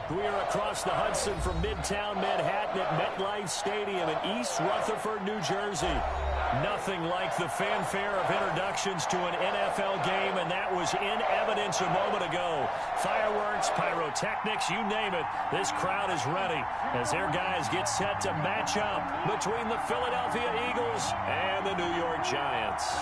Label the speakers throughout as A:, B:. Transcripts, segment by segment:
A: We are across the Hudson from Midtown Manhattan at MetLife Stadium in East Rutherford, New Jersey. Nothing like the fanfare of introductions to an NFL game, and that was in evidence a moment ago. Fireworks, pyrotechnics, you name it. This crowd is ready as their guys get set to match up between the Philadelphia Eagles and the New York Giants.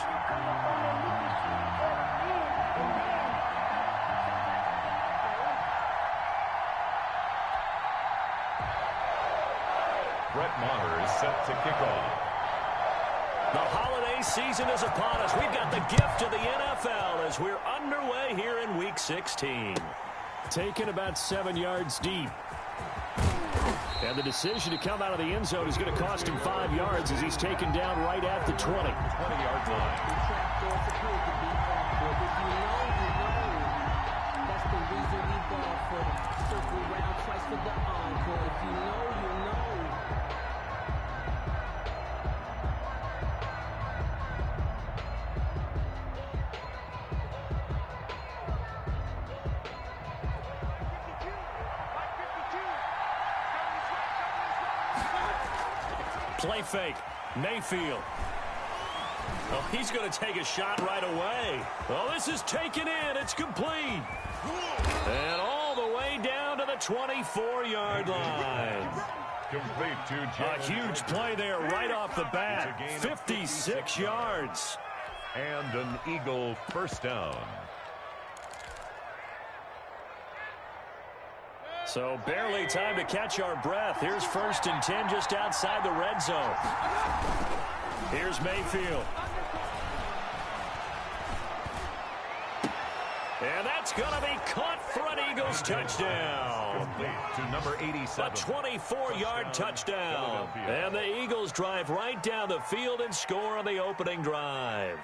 B: Brett Maher is set to kick off.
A: The holiday season is upon us. We've got the gift of the NFL as we're underway here in Week 16. Taken about 7 yards deep. And the decision to come out of the end zone is going to cost him 5 yards as he's taken down right at the 20-yard line.
C: That's the reason we ball for the circle round twice for the encore. If you know, you know.
A: Play fake. Mayfield. Oh, he's going to take a shot right away. Oh, this is taken in. It's complete. And all the way down to the 24-yard line.
B: Complete to
A: A huge play there right off the bat. 56 yards.
B: And an Eagle first down.
A: So barely time to catch our breath. Here's 1st and 10 just outside the red zone. Here's Mayfield. And that's going to be caught for an Eagles touchdown.
B: Complete to number 87.
A: A 24-yard touchdown. And the Eagles drive right down the field and score on the opening drive.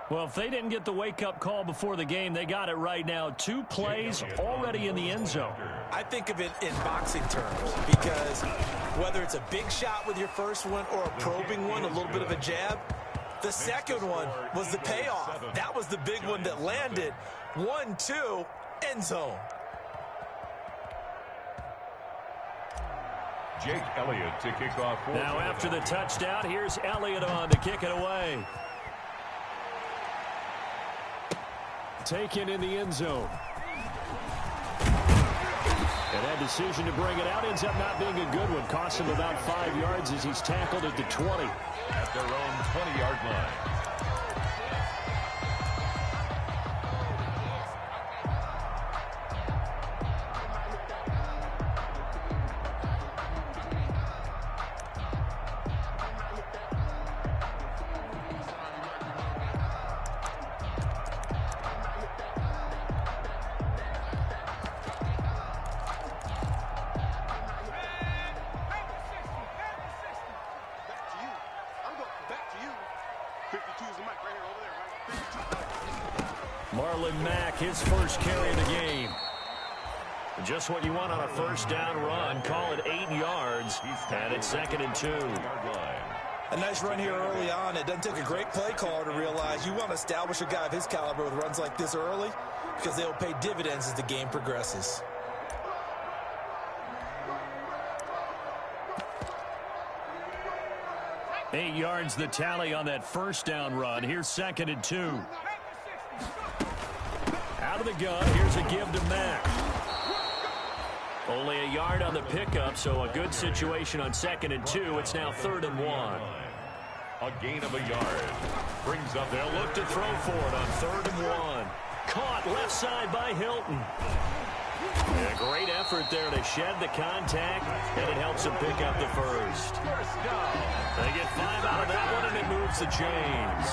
A: Well, if they didn't get the wake-up call before the game, they got it right now. 2 plays already in the end zone.
D: I think of it in boxing terms because whether it's a big shot with your first one or a probing one, a little bit of a jab, the second one was the payoff. That was the big one that landed. 1-2, end zone.
B: Jake Elliott to kick off.
A: Now after the touchdown, here's Elliott on to kick it away. Taken in the end zone. And that decision to bring it out ends up not being a good one. Costs him about 5 yards as he's tackled at the 20.
B: At their own 20-yard line.
A: His first carry of the game. Just what you want on a first down run. Call it 8 yards. And it's 2nd and 2.
D: A nice run here early on. It doesn't take a great play caller to realize you want to establish a guy of his caliber with runs like this early because they'll pay dividends as the game progresses.
A: Eight yards the tally on that first down run. Here's 2nd and 2. Out of the gun, here's a give to Mack. Only a yard on the pickup, so a good situation on 2nd and 2. It's now 3rd and 1.
B: A gain of a yard. Brings up.
A: They'll look to throw for it on 3rd and 1. Caught left side by Hilton. A great effort there to shed the contact, and it helps him pick up the first. They get 5 out of that one, and it moves the chains.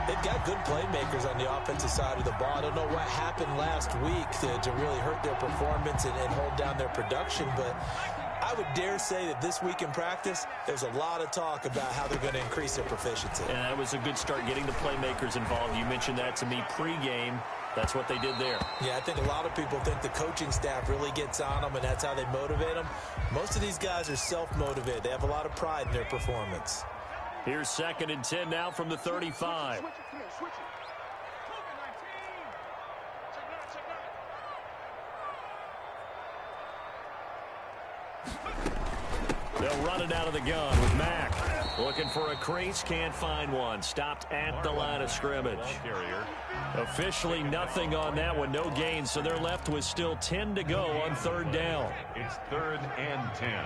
D: They've got good playmakers on the offensive side of the ball. I don't know what happened last week to really hurt their performance and hold down their production, but I would dare say that this week in practice, there's a lot of talk about how they're going to increase their proficiency.
A: And that was a good start getting the playmakers involved. You mentioned that to me pregame. That's what they did there.
D: Yeah, I think a lot of people think the coaching staff really gets on them, and that's how they motivate them. Most of these guys are self-motivated. They have a lot of pride in their performance.
A: Here's 2nd and 10 now from the 35. They'll run it out of the gun with Mack. Looking for a crease, can't find one. Stopped at the line of scrimmage. Officially nothing on that one, no gain, so they're left with still 10 to go on third down.
B: It's 3rd and 10.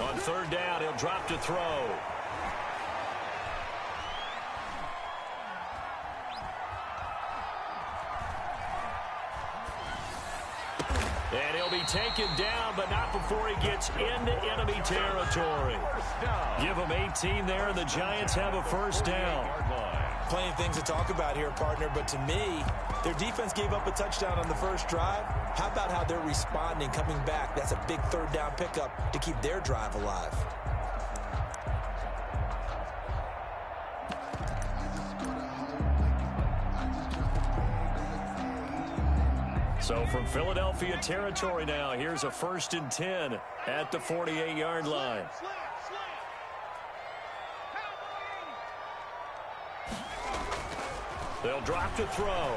A: On third down, he'll drop to throw. And he'll be taken down, but not before he gets into enemy territory. Give him 18 there, and the Giants have a first down.
D: Plenty of things to talk about here, partner, but to me, their defense gave up a touchdown on the first drive. How about how they're responding, coming back? That's a big third down pickup to keep their drive alive.
A: So from Philadelphia territory now, here's a 1st and 10 at the 48-yard line. They'll drop to throw.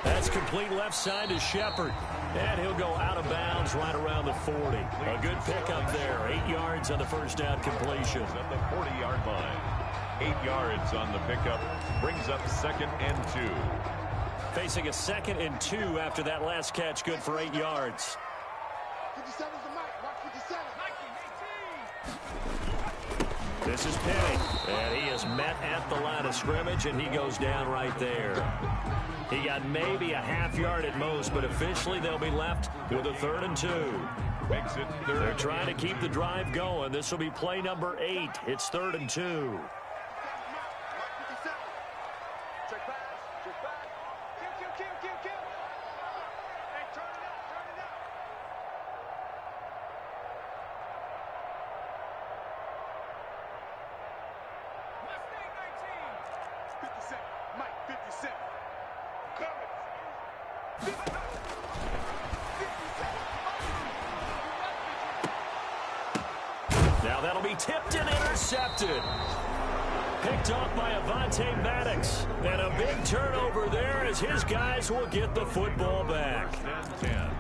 A: That's complete left side to Shepard. And he'll go out of bounds right around the 40. A good pickup there. 8 yards on the first down completion.
B: At the 40-yard line. 8 yards on the pickup. Brings up 2nd and 2.
A: Facing a 2nd and 2 after that last catch. Good for 8 yards.
E: 57 is the mic. Mark 57.
A: This is Penny, and he is met at the line of scrimmage, and he goes down right there. He got maybe a half yard at most, but officially they'll be left with a 3rd and 2.
B: Makes it 3rd.
A: They're trying to keep the drive going. This will be play number 8. It's 3rd and 2. Now that'll be tipped and intercepted. Picked off by Avonte Maddox. And a big turnover there as his guys will get the football back.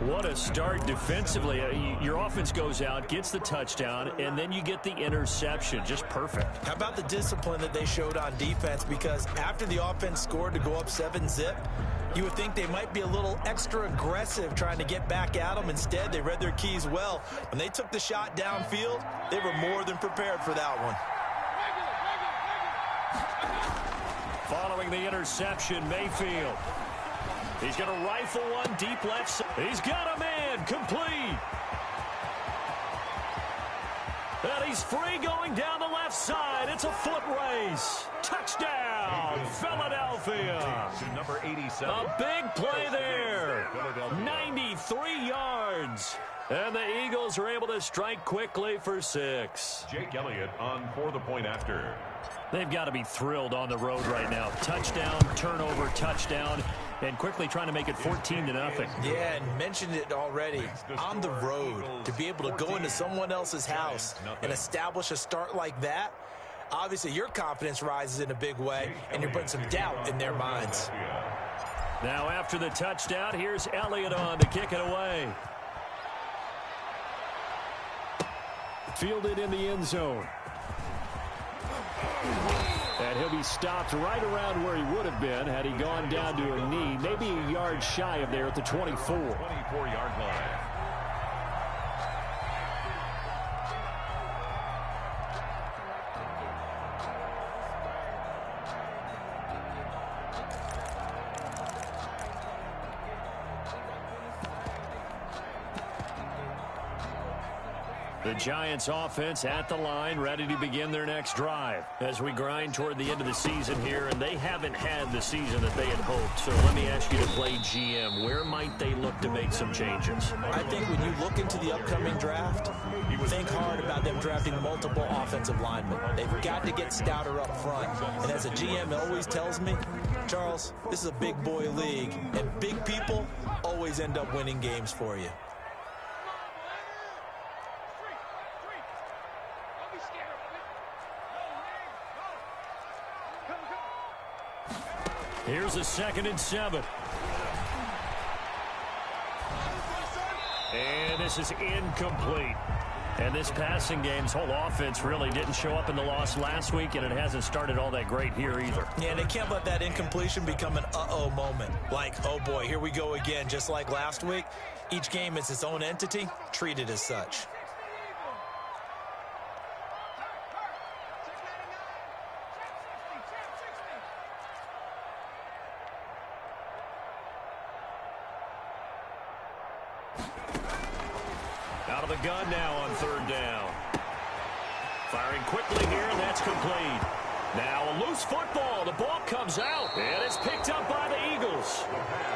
A: What a start defensively. Your offense goes out, gets the touchdown, and then you get the interception. Just perfect.
D: How about the discipline that they showed on defense? Because after the offense scored to go up 7-zip, you would think they might be a little extra aggressive trying to get back at them. Instead, they read their keys well. When they took the shot downfield, they were more than prepared for that one.
A: Following the interception, Mayfield. He's going to rifle one deep left side. He's got a man complete. And he's free going down the left side. It's a foot race. Touchdown, Philadelphia.
B: Number 87.
A: A big play there. 93 yards. And the Eagles are able to strike quickly for 6.
B: Jake Elliott on for the point after.
A: They've got to be thrilled on the road right now. Touchdown, turnover, touchdown, and quickly trying to make it 14-0.
D: Yeah, and mentioned it already. On the road, to be able to go into someone else's house and establish a start like that, obviously your confidence rises in a big way, and you're putting some doubt in their minds.
A: Now after the touchdown, here's Elliott on to kick it away. Fielded in the end zone. And he'll be stopped right around where he would have been had he gone down to a knee, maybe a yard shy of there at the 24.
B: 24-yard line.
A: The Giants offense at the line, ready to begin their next drive as we grind toward the end of the season here, and they haven't had the season that they had hoped. So let me ask you to play GM. Where might they look to make some changes?
D: I think when you look into the upcoming draft, think hard about them drafting multiple offensive linemen. They've got to get stouter up front. And as a GM always tells me, Charles, this is a big boy league, and big people always end up winning games for you.
A: Here's a 2nd and 7. And this is incomplete. And this passing game's whole offense really didn't show up in the loss last week, and it hasn't started all that great here either.
D: Yeah, and they can't let that incompletion become an uh-oh moment. Like, oh boy, here we go again, just like last week. Each game is its own entity, treated as such.
A: Out of the gun now on 3rd down. Firing quickly here, and that's complete. Now a loose football. The ball comes out, and it's picked up by the Eagles.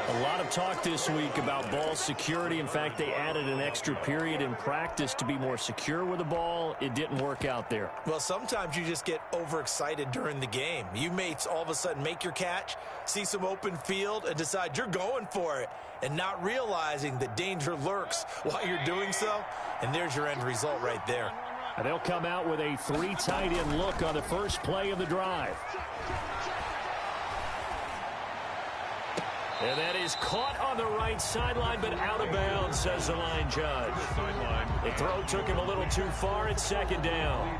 A: A lot of talk this week about ball security. In fact, they added an extra period in practice to be more secure with the ball. It didn't work out there.
D: Well, sometimes you just get overexcited during the game. You may all of a sudden make your catch, see some open field, and decide you're going for it, and not realizing the danger lurks while you're doing so. And there's your end result right there.
A: And they'll come out with a 3 tight end look on the first play of the drive. And that is caught on the right sideline, but out of bounds, says the line judge. The throw took him a little too far. It's 2nd down.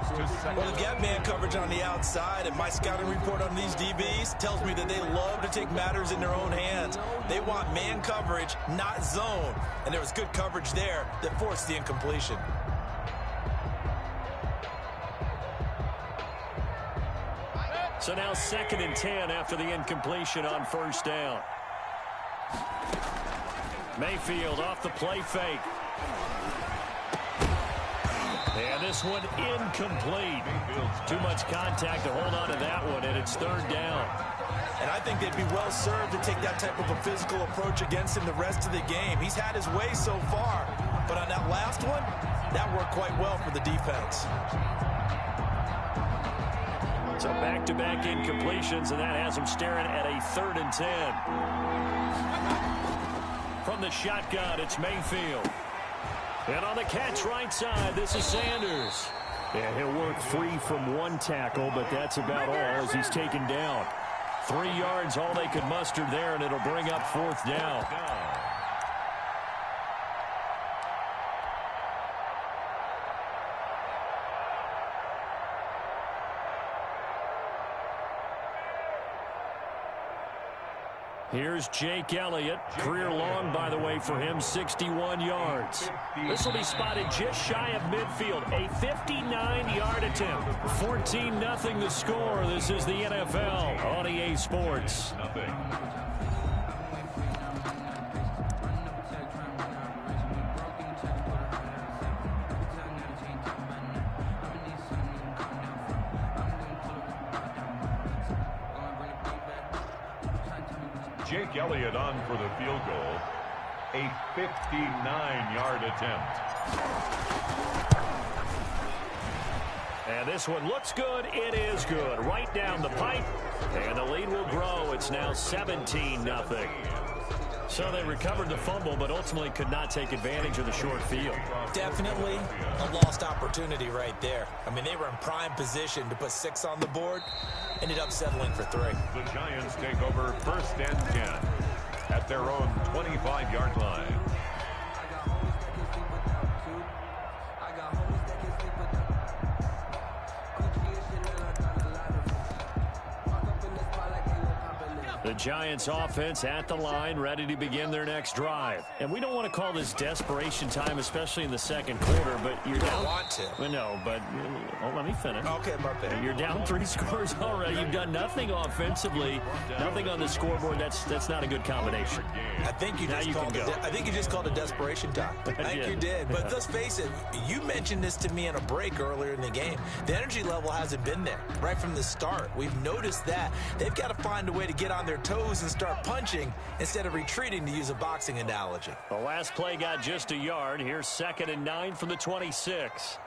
D: Well, they've got man coverage on the outside, and my scouting report on these DBs tells me that they love to take matters in their own hands. They want man coverage, not zone. And there was good coverage there that forced the incompletion.
A: So now 2nd and 10 after the incompletion on 1st down. Mayfield off the play fake. And this one incomplete. Too much contact to hold on to that one, and it's 3rd down.
D: And I think they'd be well served to take that type of a physical approach against him the rest of the game. He's had his way so far, but on that last one, that worked quite well for the defense.
A: So back-to-back incompletions, and that has him staring at a 3rd and 10. From the shotgun, it's Mayfield. And on the catch right side, this is Sanders. Yeah, he'll work free from 1 tackle, but that's about all as he's taken down. 3 yards, all they could muster there, and it'll bring up 4th down. Here's Jake Elliott. Career long, by the way, for him, 61 yards. This will be spotted just shy of midfield. A 59-yard attempt. 14-0 the score. This is the NFL on EA Sports.
B: Jake Elliott on for the field goal. A 59-yard attempt.
A: And this one looks good. It is good. Right down the pipe. And the lead will grow. It's now 17-0. So they recovered the fumble, but ultimately could not take advantage of the short field.
D: Definitely a lost opportunity right there. I mean, they were in prime position to put 6 on the board. Ended up settling for 3.
B: The Giants take over 1st and 10 at their own 25-yard line.
A: The Giants offense at the line, ready to begin their next drive. And we don't want to call this desperation time, especially in the second quarter, but you're down.
D: Don't want to.
A: Well, no, but let me finish.
D: Okay, my bad.
A: You're down 3 scores already. You've done nothing offensively, nothing on the scoreboard. That's not a good combination.
D: I think you just called it desperation time. I think you did. But let's face it, you mentioned this to me in a break earlier in the game. The energy level hasn't been there right from the start. We've noticed that. They've got to find a way to get on their toes and start punching instead of retreating, to use a boxing analogy.
A: The last play got just a yard. Here's 2nd and 9 from the 26.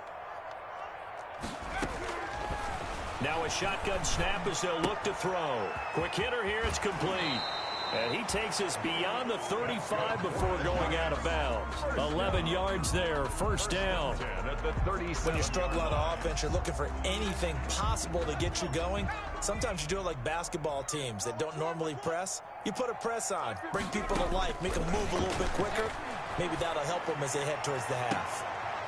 A: Now a shotgun snap as they'll look to throw. Quick hitter here. It's complete. And he takes us beyond the 35 before going out of bounds. 11 yards there, 1st down.
D: When you struggle on offense, you're looking for anything possible to get you going. Sometimes you do it like basketball teams that don't normally press. You put a press on, bring people to life, make them move a little bit quicker. Maybe that'll help them as they head towards the half.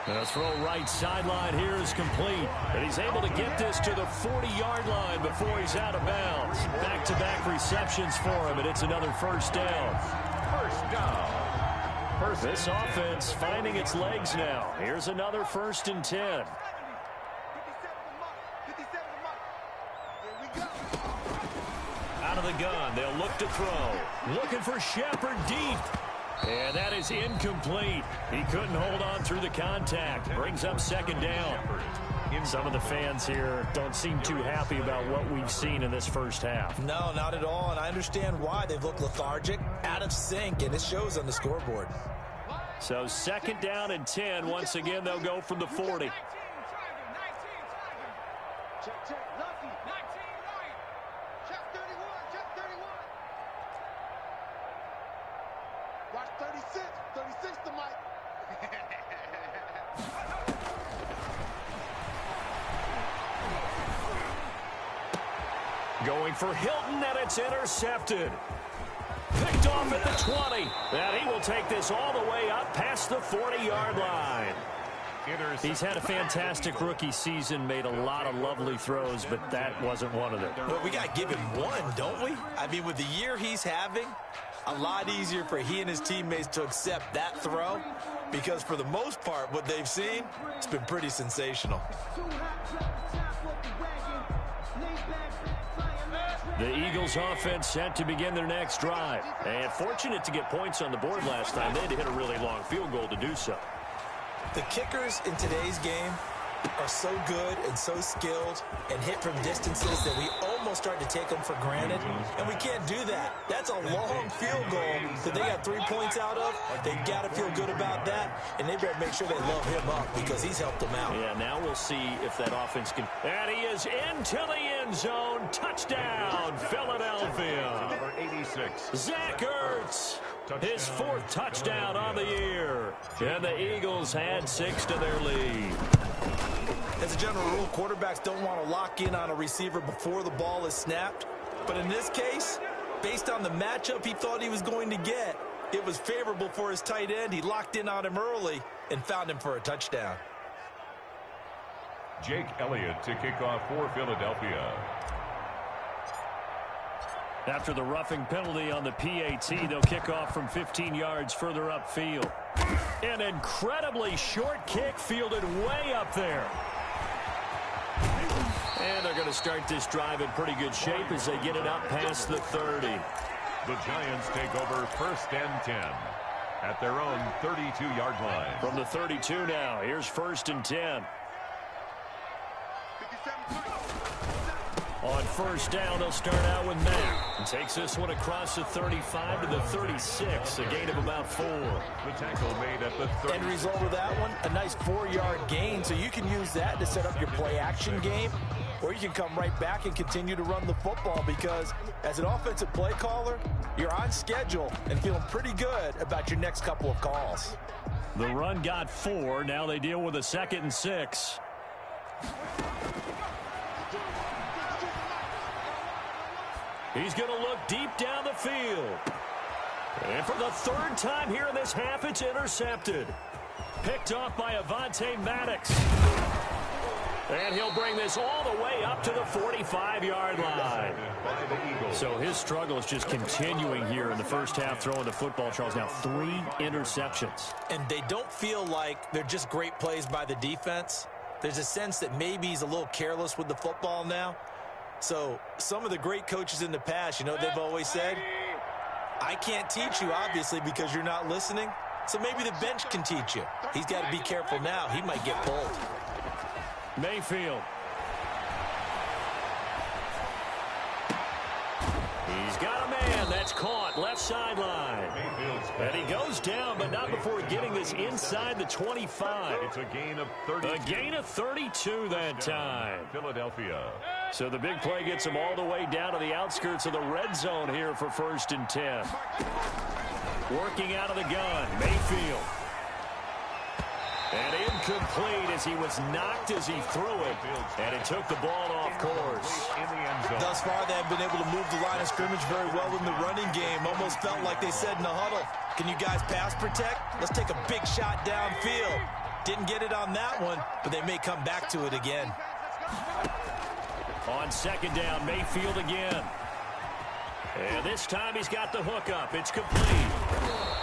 A: The throw right sideline here is complete. And he's able to get this to the 40-yard line before he's out of bounds. Back-to-back receptions for him, and it's another 1st down.
B: First down.
A: This offense finding its legs now. Here's another 1st and 10.
E: 57 Here we go.
A: Out of the gun, they'll look to throw. Looking for Shepard deep. And that is incomplete. He couldn't hold on through the contact. Brings up 2nd down. Some of the fans here don't seem too happy about what we've seen in this first half.
D: No, not at all, and I understand why. They've looked lethargic, out of sync, and it shows on the scoreboard.
A: So 2nd down and 10. Once again, they'll go from the 40.
E: Check, check. Lucky. 19 right. Check 31. Check 31. Watch 36. 36 to Mike.
A: Going for Hilton, and it's intercepted. Picked off at the 20. And he will take this all the way up past the 40-yard line. He's had a fantastic rookie season, made a lot of lovely throws, but that wasn't one of them.
D: Well, we got to give him one, don't we? I mean, with the year he's having, a lot easier for he and his teammates to accept that throw, because for the most part, what they've seen, it's been pretty sensational.
A: The Eagles offense set to begin their next drive. And fortunate to get points on the board last time. They had to hit a really long field goal to do so.
D: The kickers in today's game are so good and so skilled and hit from distances that we almost start to take them for granted, and we can't do that. That's a long field goal that they got 3 points out of. They've got to feel good about that, and they better make sure they load him up because he's helped them out.
A: Yeah, now we'll see if that offense can. And he is into the end zone. Touchdown, Philadelphia.
B: Number 86.
A: Zach Ertz. His 4th touchdown on the year. And the Eagles add 6 to their lead.
D: As a general rule, quarterbacks don't want to lock in on a receiver before the ball is snapped. But in this case, based on the matchup he thought he was going to get, it was favorable for his tight end. He locked in on him early and found him for a touchdown.
B: Jake Elliott to kick off for Philadelphia.
A: After the roughing penalty on the PAT, they'll kick off from 15 yards further upfield. An incredibly short kick fielded way up there. And they're going to start this drive in pretty good shape as they get it up past the 30.
B: The Giants take over 1st and 10 at their own 32-yard line.
A: From the 32 now, here's 1st and 10.
E: 57
A: On 1st down, they'll start out with Mack. And takes this one across the 35 to the 36, a gain of about 4.
B: The tackle made at the 30.
D: End result of that one, a nice 4-yard gain, so you can use that to set up your play-action game, or you can come right back and continue to run the football because as an offensive play caller, you're on schedule and feeling pretty good about your next couple of calls.
A: The run got 4. Now they deal with a 2nd and 6. He's going to look deep down the field. And for the 3rd time here in this half, it's intercepted. Picked off by Avonte Maddox. And he'll bring this all the way up to the 45-yard line. So his struggle is just continuing here in the first half throwing the football, Charles. Now 3 interceptions.
D: And they don't feel like they're just great plays by the defense. There's a sense that maybe he's a little careless with the football now. So some of the great coaches in the past, you know, they've always said, I can't teach you, obviously, because you're not listening. So maybe the bench can teach you. He's got to be careful now. He might get pulled.
A: Mayfield. He's got a man that's caught left sideline. And he goes down, but not before getting this inside the 25.
B: It's a gain of 32.
A: A gain of 32 that time.
B: Philadelphia.
A: So the big play gets him all the way down to the outskirts of the red zone here for 1st and 10. Working out of the gun, Mayfield. And incomplete as he was knocked as he threw it. And it took the ball off course.
D: Thus far, they have been able to move the line of scrimmage very well in the running game. Almost felt like they said in the huddle, can you guys pass protect? Let's take a big shot downfield. Didn't get it on that one, but they may come back to it again.
A: On 2nd down, Mayfield again. And this time he's got the hook up. It's complete.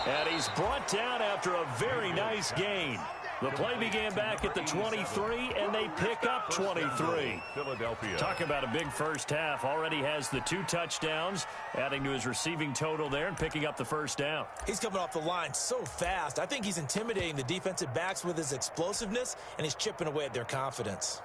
A: And he's brought down after a very nice gain. The play began back at the 23, and they pick up 23.
B: Philadelphia.
A: Talk about a big first half. Already has the 2 touchdowns, adding to his receiving total there and picking up the 1st down.
D: He's coming off the line so fast. I think he's intimidating the defensive backs with his explosiveness, and he's chipping away at their confidence.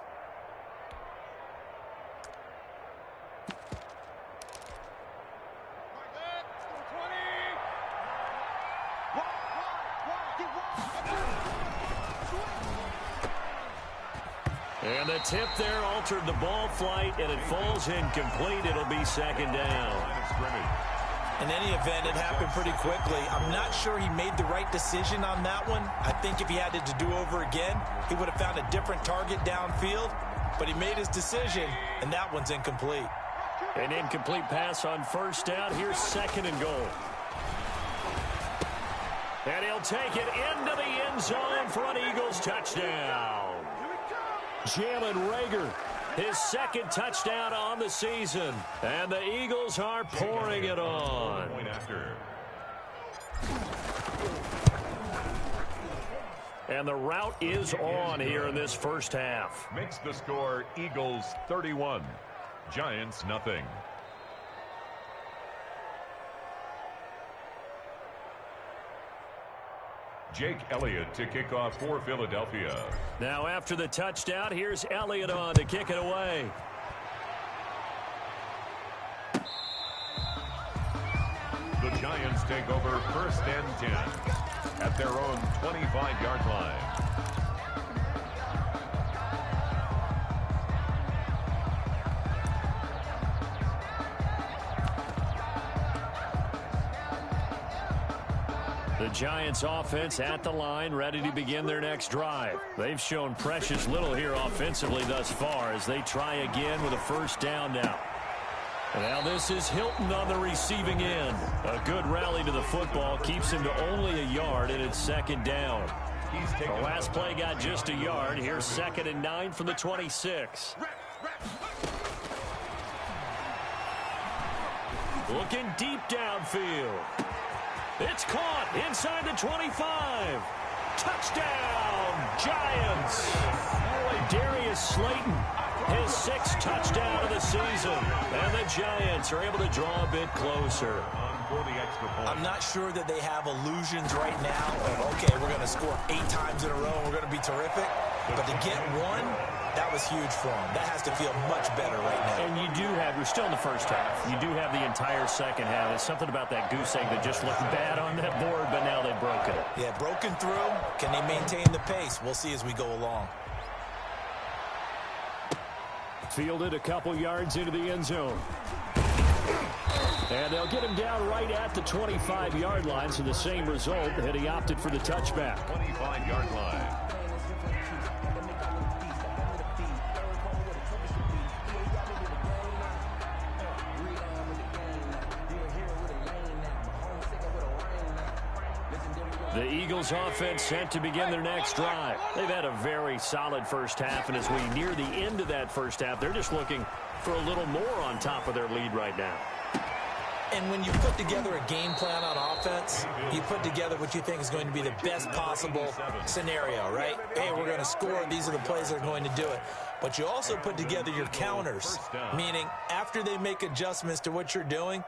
A: And the tip there altered the ball flight, and it falls incomplete. It'll be 2nd down.
D: In any event, it happened pretty quickly. I'm not sure he made the right decision on that one. I think if he had it to do over again, he would have found a different target downfield. But he made his decision, and that one's incomplete.
A: An incomplete pass on 1st down. Here's 2nd and goal. And he'll take it into the end zone for an Eagles touchdown. Jalen Reagor, his 2nd touchdown on the season. And the Eagles are pouring it on. And the route is on here in this first half.
B: Makes the score Eagles 31, Giants nothing. Jake Elliott to kick off for Philadelphia.
A: Now after the touchdown, here's Elliott on to kick it away.
B: The Giants take over 1st and 10 at their own 25-yard line.
A: The Giants offense at the line, ready to begin their next drive. They've shown precious little here offensively thus far as they try again with a 1st down now. Now this is Hilton on the receiving end. A good rally to the football keeps him to only a yard, and it's 2nd down. The last play got just a yard. Here's 2nd and 9 from the 26. Looking deep downfield. It's caught inside the 25. Touchdown, Giants. Darius Slayton, his 6th touchdown of the season. And the Giants are able to draw a bit closer.
D: I'm not sure that they have illusions right now of, okay, we're going to score 8 times in a row and we're going to be terrific. But to get one, that was huge for them. That has to feel much better right now.
A: And you do have, we're still in the first half. You do have the entire second half. It's something about that goose egg that just looked bad on that board, but now they've broken it.
D: Yeah, broken through. Can they maintain the pace? We'll see as we go along.
A: Fielded a couple yards into the end zone. And they'll get him down right at the 25-yard line, so the same result, and he opted for the touchback.
B: 25-yard line.
A: The Eagles offense set to begin their next drive. They've had a very solid first half, and as we near the end of that first half, they're just looking for a little more on top of their lead right now.
D: And when you put together a game plan on offense, you put together what you think is going to be the best possible scenario, right? Hey, we're going to score. These are the plays that are going to do it. But you also put together your counters, meaning after they make adjustments to what you're doing,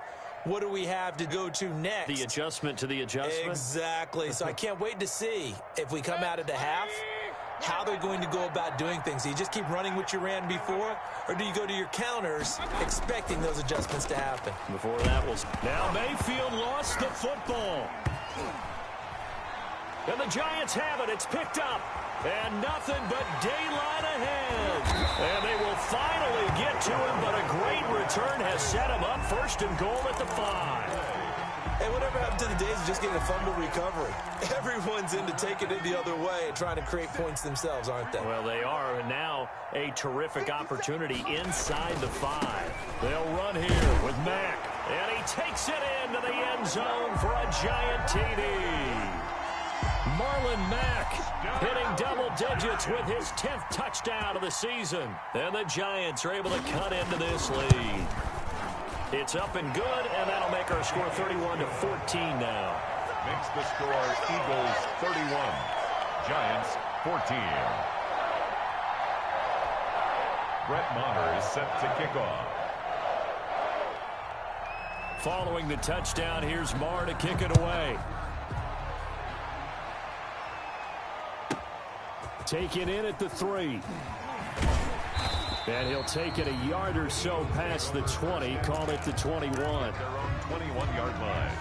D: what do we have to go to next?
A: The adjustment to the adjustment?
D: Exactly. So I can't wait to see if we come out of the half, how they're going to go about doing things. Do you just keep running what you ran before, or do you go to your counters expecting those adjustments to happen?
A: Before that was... Now Mayfield lost the football. And the Giants have it. It's picked up. And nothing but daylight ahead. And they will finally get to him, but a great return has set him up first and goal at the 5.
D: Hey, whatever happened to the days of just getting a fumble recovery? Everyone's into taking it the other way and trying to create points themselves, aren't they?
A: Well, they are, and now a terrific opportunity inside the 5. They'll run here with Mack, and he takes it into the end zone for a giant TD. Marlon Mack hitting double digits with his 10th touchdown of the season. And the Giants are able to cut into this lead. It's up and good, and that'll make our score 31-14 now.
B: Makes the score Eagles 31, Giants 14. Brett Maher is set to kick off.
A: Following the touchdown, here's Maher to kick it away. Take it in at the 3. And he'll take it a yard or so past the 20, call it the 21.
B: Their own 21-yard line.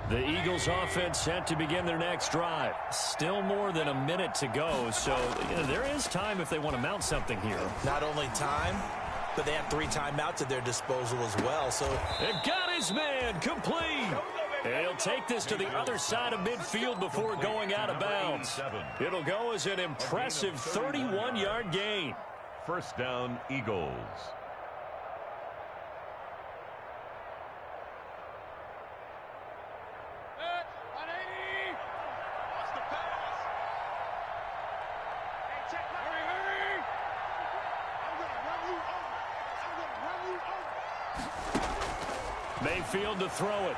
A: The Eagles offense set to begin their next drive. Still more than a minute to go, so there is time if they want to mount something here.
D: Not only time, but they have 3 timeouts at their disposal as well. So
A: it got his man complete. And he'll take this to the other side of midfield before going out of bounds. It'll go as an impressive 31-yard gain.
B: First down, Eagles.
A: Mayfield to throw it.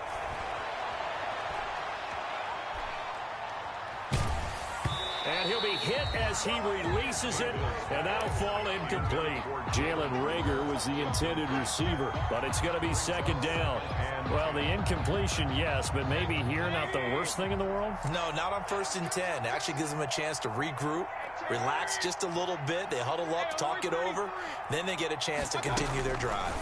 A: And he'll be hit as he releases it, and that'll fall incomplete. Jalen Reagor was the intended receiver, but it's going to be second down. Well, the incompletion, yes, but maybe here not the worst thing in the world?
D: No, not on 1st and 10. It actually gives them a chance to regroup, relax just a little bit. They huddle up, talk it over, then they get a chance to continue their drive.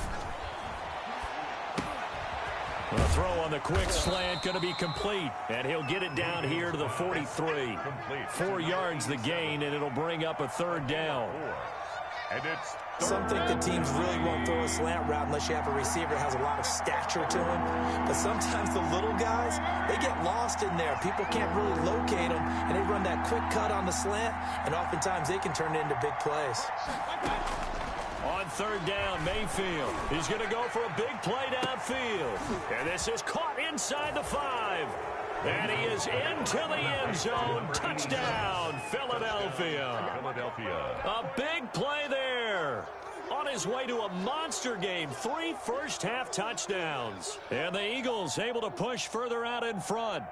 A: The throw on the quick slant going to be complete, and he'll get it down here to the 43. 4 yards the gain, and it'll bring up a third down.
B: And it's
D: Some think the teams really won't throw a slant route unless you have a receiver that has a lot of stature to him. But sometimes the little guys, they get lost in there. People can't really locate them, and they run that quick cut on the slant, and oftentimes they can turn it into big plays.
A: On third down, Mayfield. He's going to go for a big play downfield. And this is caught inside the 5. And he is into the end zone. Touchdown, Philadelphia. A big play there. On his way to a monster game. 3 first-half touchdowns. And the Eagles able to push further out in front.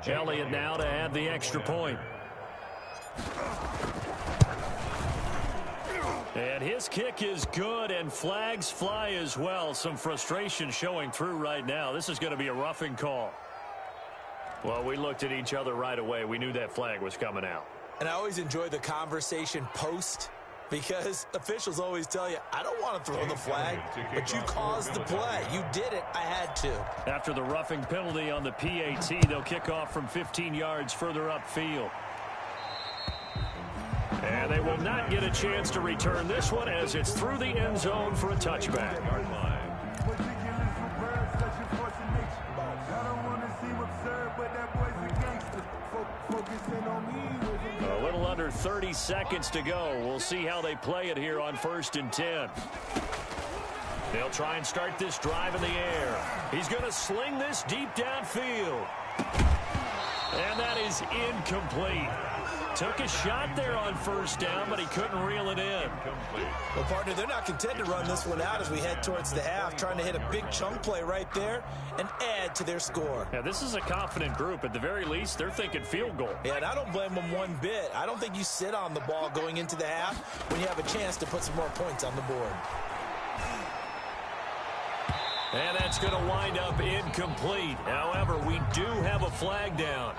A: Elliott now to add the extra point. And his kick is good, and flags fly as well. Some frustration showing through right now. This is going to be a roughing call. Well, we looked at each other right away. We knew that flag was coming out.
D: And I always enjoy the conversation post, because officials always tell you, I don't want to throw the flag, but you caused the play. You did it. I had to.
A: After the roughing penalty on the PAT, they'll kick off from 15 yards further upfield. And they will not get a chance to return this one as it's through the end zone for a touchback.
F: Focusing on me.
A: under 30 seconds to go. We'll see how they play it here on 1st and 10. They'll try and start this drive in the air. He's going to sling this deep downfield. And that is incomplete. Took a shot there on 1st down, but he couldn't reel it in.
D: Well, partner, they're not content to run this one out as we head towards the half, trying to hit a big chunk play right there and add to their score.
A: Yeah, this is a confident group. At the very least, they're thinking field goal.
D: Yeah, and I don't blame them one bit. I don't think you sit on the ball going into the half when you have a chance to put some more points on the board.
A: And that's going to wind up incomplete. However, we do have a flag down.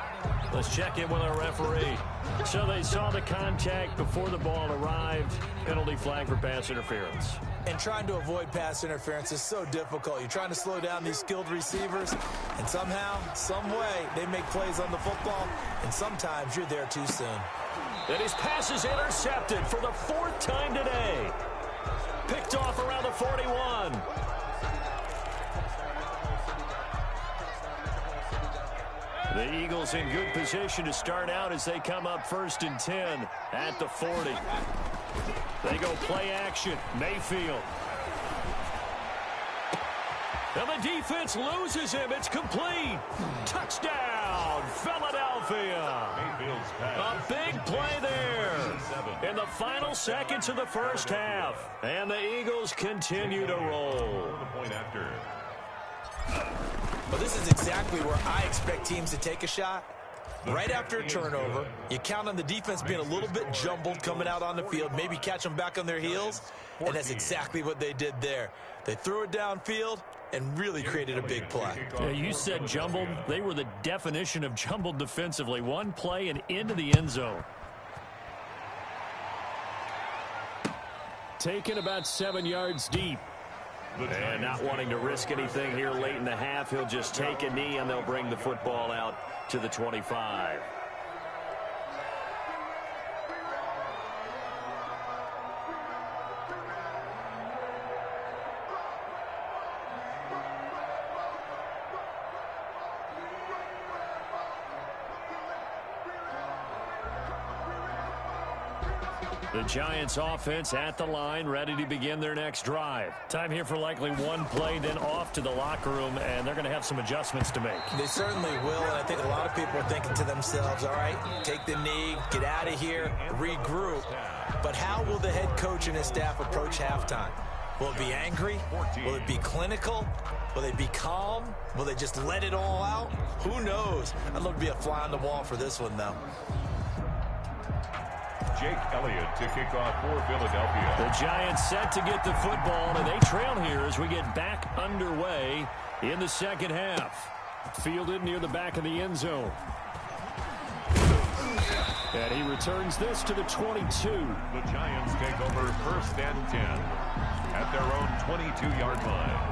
A: Let's check in with our referee. So they saw the contact before the ball arrived. Penalty flag for pass interference.
D: And trying to avoid pass interference is so difficult. You're trying to slow down these skilled receivers, and somehow, some way, they make plays on the football, and sometimes you're there too soon.
A: And his pass is intercepted for the 4th time today. Picked off around the 41. The Eagles in good position to start out as they come up 1st and 10 at the 40. They go play action. Mayfield. And the defense loses him. It's complete. Touchdown, Philadelphia.
B: Mayfield's pass.
A: A big play there in the final seconds of the 1st half. And the Eagles continue to roll.
B: The point after.
D: Well, this is exactly where I expect teams to take a shot. Right after a turnover, you count on the defense being a little bit jumbled coming out on the field, maybe catch them back on their heels, and that's exactly what they did there. They threw it downfield and really created a big play.
A: Yeah, you said jumbled. They were the definition of jumbled defensively. One play and into the end zone. Taken about 7 yards deep. And not wanting to risk anything here late in the half, he'll just take a knee and they'll bring the football out to the 25. The Giants offense at the line, ready to begin their next drive. Time here for likely one play, then off to the locker room, and they're going to have some adjustments to make.
D: They certainly will, and I think a lot of people are thinking to themselves, all right, take the knee, get out of here, regroup. But how will the head coach and his staff approach halftime? Will it be angry? Will it be clinical? Will they be calm? Will they just let it all out? Who knows? I'd love to be a fly on the wall for this one, though.
B: Jake Elliott to kick off for Philadelphia.
A: The Giants set to get the football, and they trail here as we get back underway in the 2nd half. Fielded near the back of the end zone. And he returns this to the 22.
B: The Giants take over 1st and 10 at their own 22-yard line.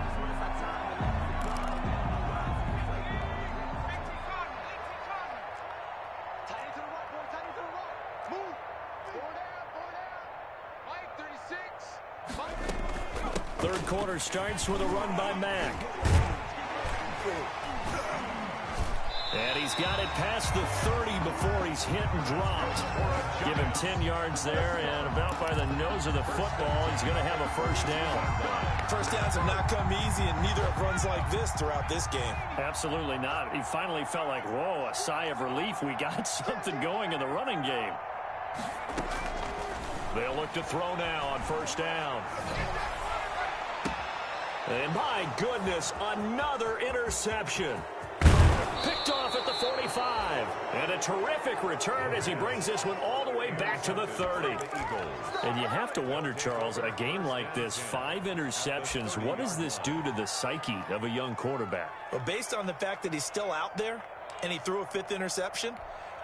A: Third quarter starts with a run by Mack. And he's got it past the 30 before he's hit and dropped. Give him 10 yards there, and about by the nose of the football, he's going to have a 1st down.
D: First downs have not come easy, and neither have runs like this throughout this game.
A: Absolutely not. He finally felt like, whoa, a sigh of relief. We got something going in the running game. They'll look to throw now on 1st down. And my goodness, another interception. Picked off at the 45. And a terrific return as he brings this one all the way back to the 30. And you have to wonder, Charles, a game like this, 5 interceptions, what does this do to the psyche of a young quarterback?
D: Well, based on the fact that he's still out there and he threw a 5th interception,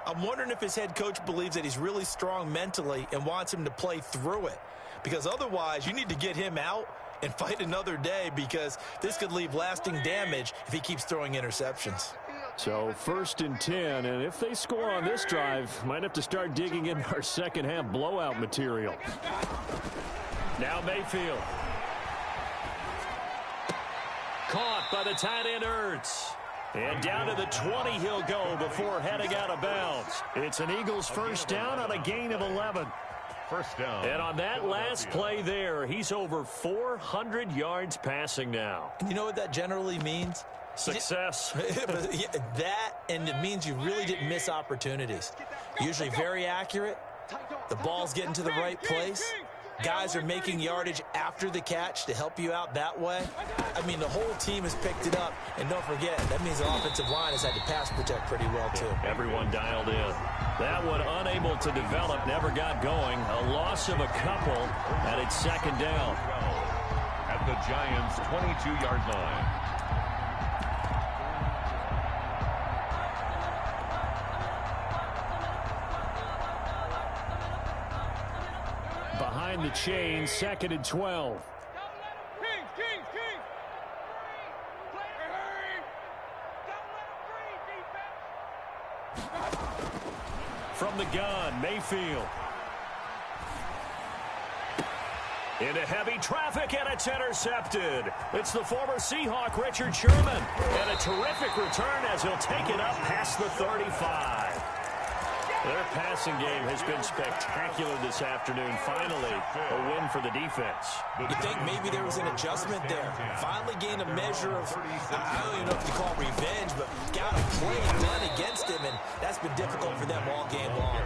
D: I'm wondering if his head coach believes that he's really strong mentally and wants him to play through it. Because otherwise, you need to get him out and fight another day, because this could leave lasting damage if he keeps throwing interceptions.
A: So 1st and 10, and if they score on this drive, might have to start digging in our 2nd half blowout material. Now Mayfield. Caught by the tight end Ertz. And down to the 20 he'll go before heading out of bounds. It's an Eagles first down on a gain of 11.
B: First down.
A: And on that last play there, he's over 400 yards passing now.
D: You know what that generally means?
A: Success.
D: That, and it means you really didn't miss opportunities. Usually very accurate. The ball's getting to the right place. Guys are making yardage after the catch to help you out that way. I mean, the whole team has picked it up. And don't forget, that means the offensive line has had to pass protect pretty well, too.
A: Everyone dialed in. That one unable to develop, never got going. A loss of a couple, and it's second down.
B: At the Giants' 22-yard line.
A: Behind the chain, second and 12. From the gun, Mayfield. Into heavy traffic, and it's intercepted. It's the former Seahawk, Richard Sherman. And a terrific return as he'll take it up past the 35. Their passing game has been spectacular this afternoon. Finally, a win for the defense.
D: You think maybe there was an adjustment there. Finally gained a measure of, I don't even know if you call it revenge, but got a play done against him, and that's been difficult for them all game long.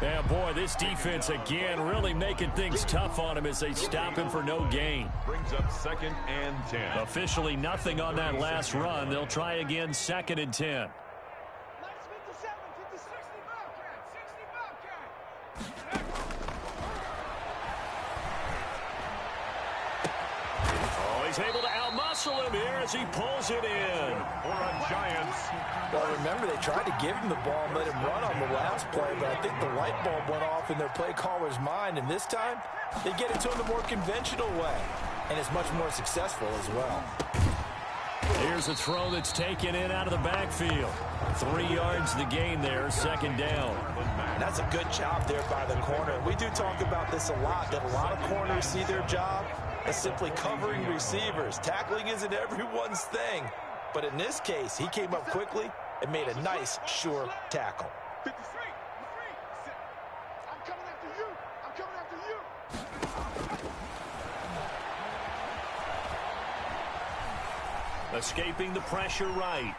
A: Yeah, boy, this defense again really making things tough on him as they stop him for no gain.
B: Brings up second and 10.
A: Officially nothing on that last run. They'll try again, second and 10. He's able to outmuscle him here as he pulls it in.
B: For a Giants.
D: Well, remember, they tried to give him the ball and let him run on the last play, but I think the light bulb went off in their play caller's mind, and this time they get it to him the more conventional way, and it's much more successful as well.
A: Here's a throw that's taken in out of the backfield. 3 yards the gain there, second down.
D: And that's a good job there by the corner. We do talk about this a lot, that a lot of corners see their job as simply covering receivers. Tackling isn't everyone's thing. But in this case, he came up quickly and made a nice, sure tackle.
E: I'm coming after you. I'm coming after you.
A: Escaping the pressure right.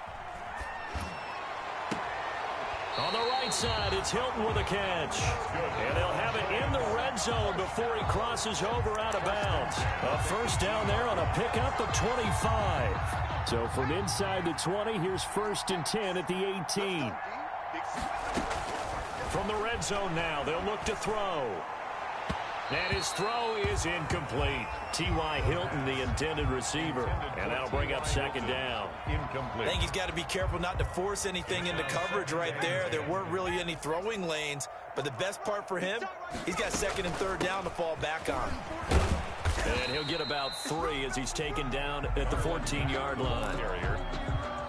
A: On the right side, it's Hilton with a catch. And they'll have it in the red zone before he crosses over out of bounds. A first down there on a pickup of 25. So from inside the 20, here's first and 10 at the 18. From the red zone now, they'll look to throw. And his throw is incomplete. T.Y. Hilton, the intended receiver. And that'll bring up second down.
B: Incomplete.
D: I think he's got to be careful not to force anything into coverage right there. There weren't really any throwing lanes. But the best part for him, he's got second and third down to fall back on.
A: And he'll get about 3 as he's taken down at the 14-yard line.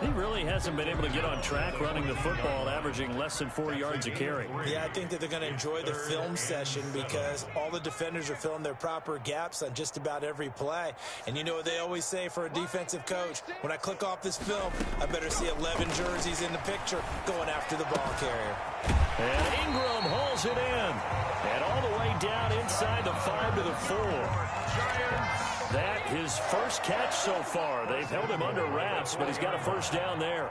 A: He really hasn't been able to get on track running the football, averaging less than 4 yards a carry.
D: Yeah, I think that they're going to enjoy the film session because all the defenders are filling their proper gaps on just about every play. And you know what they always say for a defensive coach? When I click off this film, I better see 11 jerseys in the picture going after the ball carrier.
A: And Ingram holds it in. And all the way down inside the 5 to the 4. That his first catch so far. They've held him under wraps, but he's got a first down there.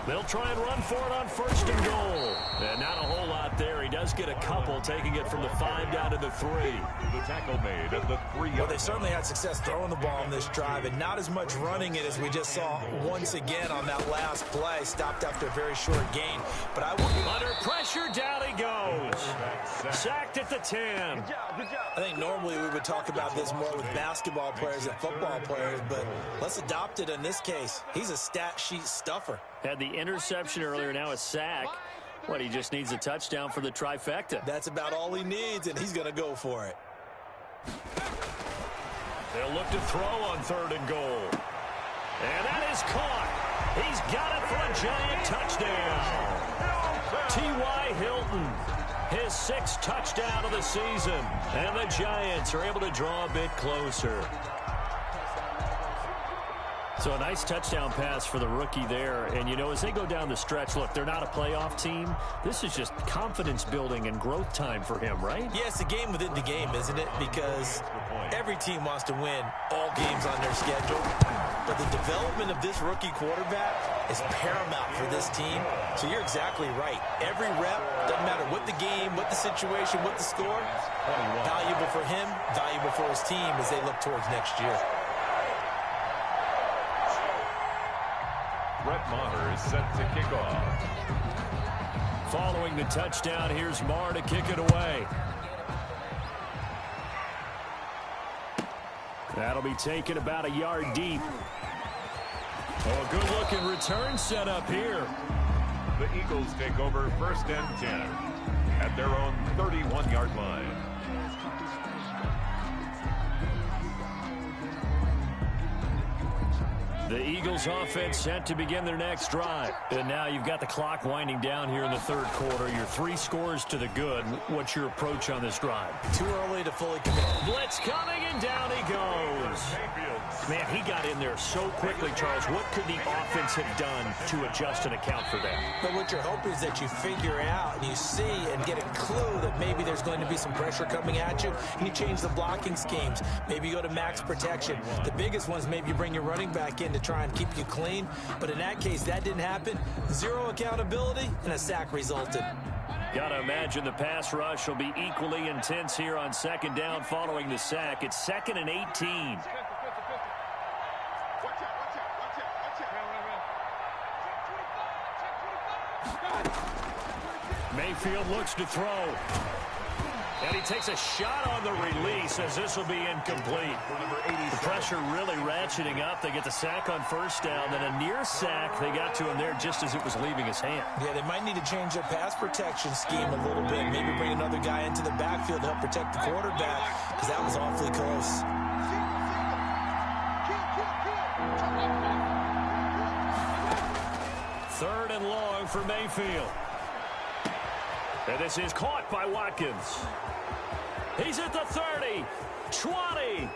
A: They'll try and run for it on first and goal. And not a whole lot there. He does get a couple, taking it from the 5 down to the 3.
B: The tackle made at the 3.
D: Well, they certainly had success throwing the ball on this drive, and not as much running it as we just saw once again on that last play. Stopped after a very short gain. But I wouldn't...
A: Under pressure, down he goes. Sacked at the 10.
D: I think normally we would talk about this more with basketball players and football players, but let's adopt it in this case. He's a stat sheet stuffer.
A: Had the interception earlier, now a sack. What, he just needs a touchdown for the trifecta.
D: That's about all he needs, and he's going to go for it.
A: They'll look to throw on third and goal. And that is caught. He's got it for a giant touchdown. T.Y. Hilton, his 6th touchdown of the season. And the Giants are able to draw a bit closer. So a nice touchdown pass for the rookie there. And, you know, as they go down the stretch, look, they're not a playoff team. This is just confidence building and growth time for him, right?
D: Yeah, it's a game within the game, isn't it? Because every team wants to win all games on their schedule. But the development of this rookie quarterback is paramount for this team. So you're exactly right. Every rep, doesn't matter what the game, what the situation, what the score, valuable for him, valuable for his team as they look towards next year.
B: Brett Maher is set to kick off.
A: Following the touchdown, here's Maher to kick it away. That'll be taken about a yard deep. Oh, a good-looking return set up here.
B: The Eagles take over 1st and 10 at their own 31-yard line.
A: The Eagles offense set to begin their next drive. And now you've got the clock winding down here in the third quarter. Your 3 scores to the good. What's your approach on this drive?
D: Too early to fully commit.
A: Blitz coming, and down he goes. Man, he got in there so quickly, Charles. What could the offense have done to adjust and account for that?
D: But what you're hoping is that you figure out and you see and get a clue that maybe there's going to be some pressure coming at you, and you change the blocking schemes. Maybe you go to max protection. The biggest ones, maybe you bring your running back in to try and keep you clean. But in that case, that didn't happen. 0 accountability, and a sack resulted.
A: Gotta imagine the pass rush will be equally intense here on 2nd down following the sack. It's 2nd and 18. Mayfield looks to throw. And he takes a shot on the release as this will be incomplete. The pressure really ratcheting up. They get the sack on 1st down, then a near sack. They got to him there just as it was leaving his hand.
D: Yeah, they might need to change their pass protection scheme a little bit. Maybe bring another guy into the backfield to help protect the quarterback, because that was awfully close.
A: Third and long for Mayfield. And this is caught by Watkins. He's at the 30, 20,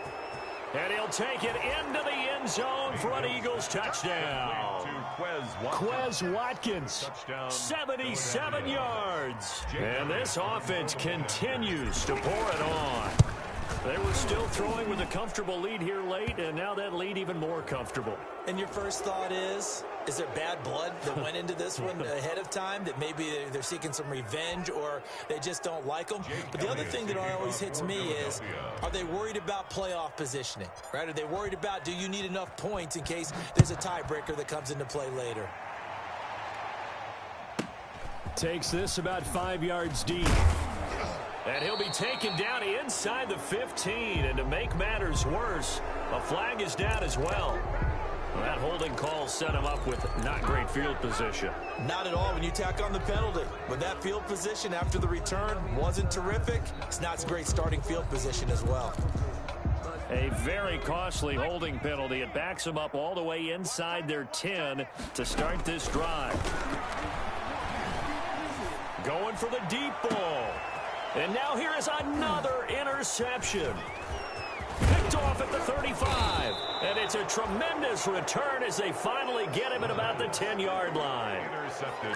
A: and he'll take it into the end zone for an Eagles touchdown. Quez Watkins, 77 yards. And this offense continues to pour it on. They were still throwing with a comfortable lead here late, and now that lead even more comfortable.
D: And your first thought is there bad blood that went into this one ahead of time, that maybe they're seeking some revenge or they just don't like them? But the other thing that always hits me is, are they worried about playoff positioning, right? Are they worried about, do you need enough points in case there's a tiebreaker that comes into play later?
A: Takes this about 5 yards deep. And he'll be taken down inside the 15. And to make matters worse, a flag is down as well. That holding call set him up with not great field position.
D: Not at all when you tack on the penalty. But that field position after the return wasn't terrific. It's not a great starting field position as well.
A: A very costly holding penalty. It backs him up all the way inside their 10 to start this drive. Going for the deep ball. And now here is another interception. Picked off at the 35. And it's a tremendous return as they finally get him at about the 10-yard line.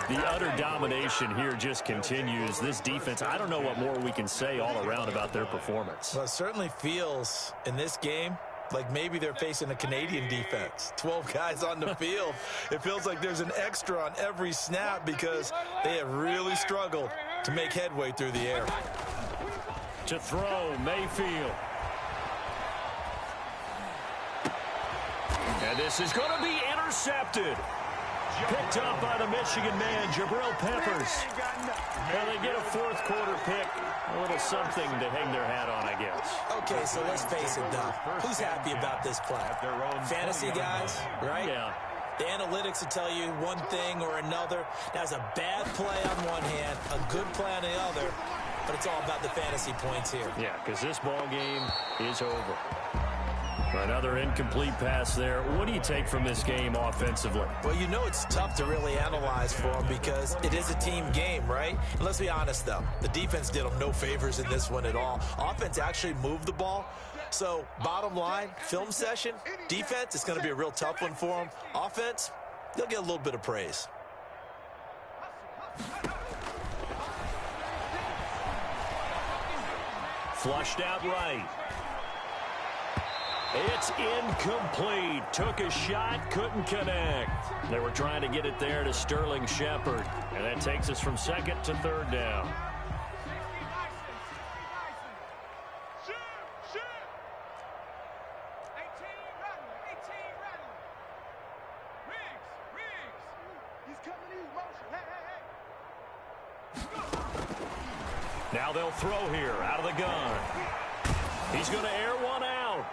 A: The utter domination here just continues. This defense, I don't know what more we can say all around about their performance.
D: Well, it certainly feels in this game like maybe they're facing a Canadian defense. 12 guys on the field. It feels like there's an extra on every snap because they have really struggled to make headway through the air.
A: To throw, Mayfield. And this is going to be intercepted. Picked up by the Michigan man, Jabril Peppers. Well, they get a fourth quarter pick. A little something to hang their hat on, I guess.
D: Okay, so let's face it, though. Who's happy about this play? Fantasy guys, right?
A: Yeah.
D: The analytics will tell you one thing or another. That's a bad play on one hand, a good play on the other, but it's all about the fantasy points here.
A: Yeah, because this ball game is over. Another incomplete pass there. What do you take from this game offensively?
D: Well, you know it's tough to really analyze for them because it is a team game, right? And let's be honest, though. The defense did them no favors in this one at all. Offense actually moved the ball, So, bottom line, film session, defense, it's going to be a real tough one for them. Offense, they'll get a little bit of praise.
A: Flushed out right. It's incomplete. Took a shot, couldn't connect. They were trying to get it there to Sterling Shepard. And that takes us from second to third down. Now they'll throw here out of the gun. He's going to air one out.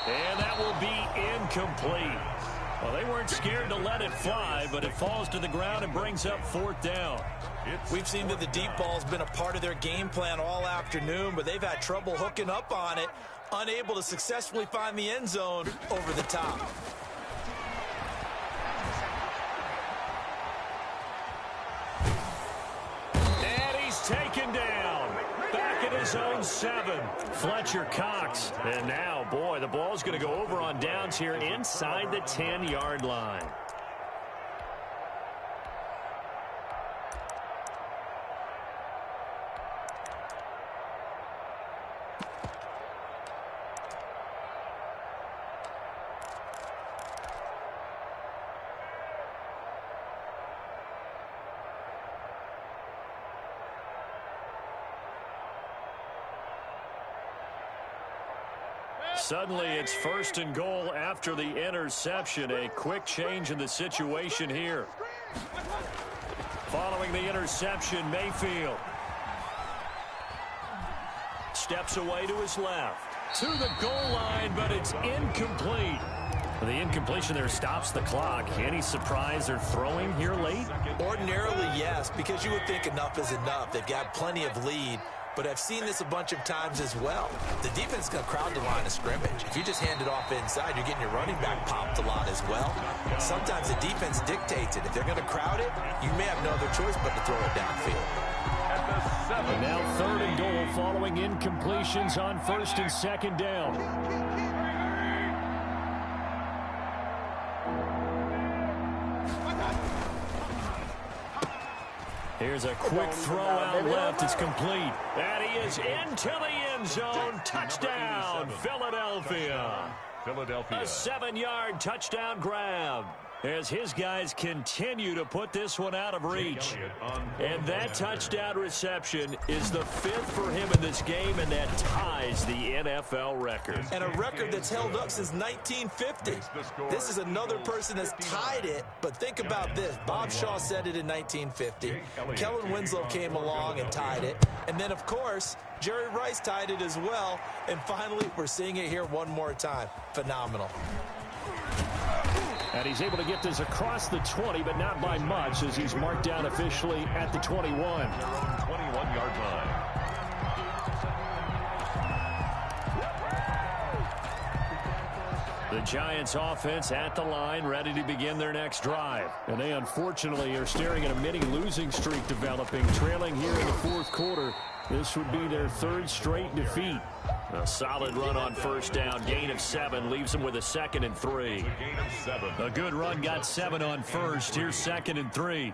A: And that will be incomplete. Well, they weren't scared to let it fly, but it falls to the ground and brings up fourth down.
D: We've seen that the deep ball has been a part of their game plan all afternoon, but they've had trouble hooking up on it, unable to successfully find the end zone over the top.
A: And he's taken down. Back at his own 7. Fletcher Cox. And now, boy, the ball's going to go over on downs here inside the 10-yard line. Suddenly, it's first and goal after the interception. A quick change in the situation here. Following the interception, Mayfield steps away to his left. To the goal line, but it's incomplete. The incompletion there stops the clock. Any surprise they're throwing here late?
D: Ordinarily, yes, because you would think enough is enough. They've got plenty of lead. But I've seen this a bunch of times as well. The defense is going to crowd the line of scrimmage. If you just hand it off inside, you're getting your running back popped a lot as well. Sometimes the defense dictates it. If they're going to crowd it, you may have no other choice but to throw it downfield.
A: And now third and goal following incompletions on first and second down. Here's a quick throw out left. It's complete. And he is into the end zone. Touchdown, Philadelphia. A 7-yard touchdown grab as his guys continue to put this one out of reach. And that touchdown reception is the 5th for him in this game, and that ties the NFL record.
D: And a record that's held up since 1950. This is another person that's tied it, but think about this. Bob Shaw said it in 1950. Kellen Winslow came along and tied it. And then, of course, Jerry Rice tied it as well. And finally, we're seeing it here one more time. Phenomenal.
A: And he's able to get this across the 20, but not by much, as he's marked down officially at the 21.
B: Their own 21-yard line.
A: The Giants offense at the line, ready to begin their next drive. And they unfortunately are staring at a mini losing streak developing, trailing here in the fourth quarter. This would be their 3rd straight defeat. A solid run on first down, gain of 7, leaves them with a 2nd and 3. A good run got 7 on first. Here's 2nd and 3.